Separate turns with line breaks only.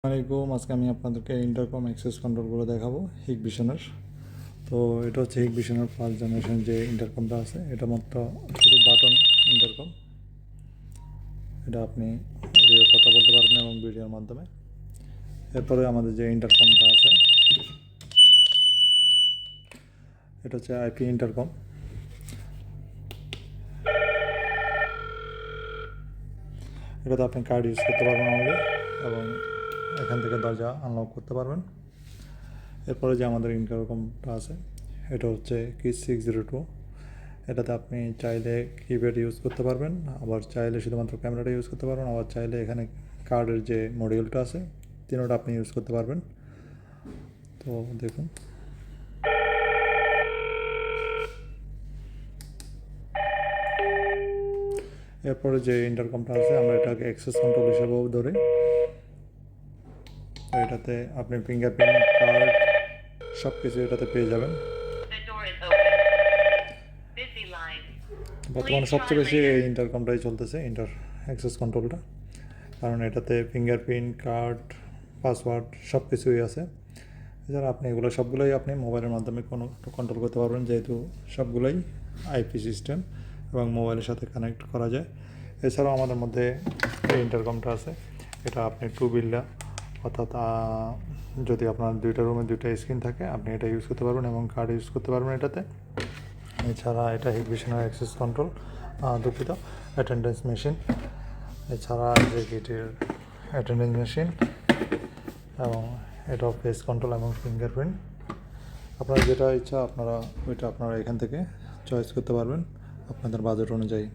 আসসালামাইকুম। আজকে আমি আপনাদেরকে ইন্টারকম অ্যাক্সেস কন্ট্রোলগুলো দেখাবো হিগবিশনের। তো এটা হচ্ছে হিগবিশনের ফার্স্ট জেনারেশন যে ইন্টারকমটা আছে, এটা মাত্র শুধু বাটন ইন্টারকম। এটা আপনি অডিও কথা বলতে পারবেন এবং ভিডিওর মাধ্যমে। এরপরে আমাদের যে ইন্টারকমটা আছে, এটা হচ্ছে আইপি ইন্টারকম। এটাতে আপনি কার্ড ইউজ করতে পারবেন অনলি, এবং এখান থেকে দরজা আনলক করতে পারবেন। এরপরে যে আমাদের ইন্টারকমটা আছে, এটা হচ্ছে কি 602। এটাতে আপনি চাইলে কিপ্যাড ইউজ করতে পারবেন, আবার চাইলে শুধুমাত্র ক্যামেরাটা ইউজ করতে পারবেন, আবার চাইলে এখানে কার্ডের যে মডিউলটা আছে তিনোটা আপনি ইউজ করতে পারবেন। তো দেখুন, এরপরে যে ইন্টারকমটা আছে আমরা এটাকে অ্যাক্সেস কন্ট্রোল হিসেবেও ধরি। তো এটাতে আপনি ফিঙ্গারপ্রিন্ট, কার্ড সব কিছু এটাতে পেয়ে যাবেন। বর্তমানে সবচেয়ে বেশি এই ইন্টারকমটাই চলতেছে, অ্যাক্সেস কন্ট্রোলটা, কারণ এটাতে ফিঙ্গারপ্রিন্ট, কার্ড, পাসওয়ার্ড সব কিছুই আছে। এছাড়া আপনি এগুলো সবগুলোই আপনি মোবাইলের মাধ্যমে কন্ট্রোল করতে পারবেন, যেহেতু সবগুলোই আইপি সিস্টেম এবং মোবাইলের সাথে কানেক্ট করা যায়। এছাড়াও আমাদের মধ্যে এই ইন্টারকমটা আছে, এটা আপনি টু বিল্লা, অর্থাৎ যদি আপনার দুইটা রুমে দুইটা স্ক্রিন থাকে আপনি এটা ইউজ করতে পারবেন এবং কার্ড ইউজ করতে পারবেন এটাতে। এছাড়া এটা হিগবিশনের অ্যাক্সেস কন্ট্রোল, দুঃখিত, অ্যাটেন্ডেন্স মেশিন। এছাড়া যে গেটের অ্যাটেন্ডেন্স মেশিন, এবং এটা ফেস কন্ট্রোল এবং ফিঙ্গারপ্রিন্ট। আপনার যেটা ইচ্ছা আপনারা ওইটা আপনারা এখান থেকে চয়েস করতে পারবেন আপনাদের বাজেট অনুযায়ী।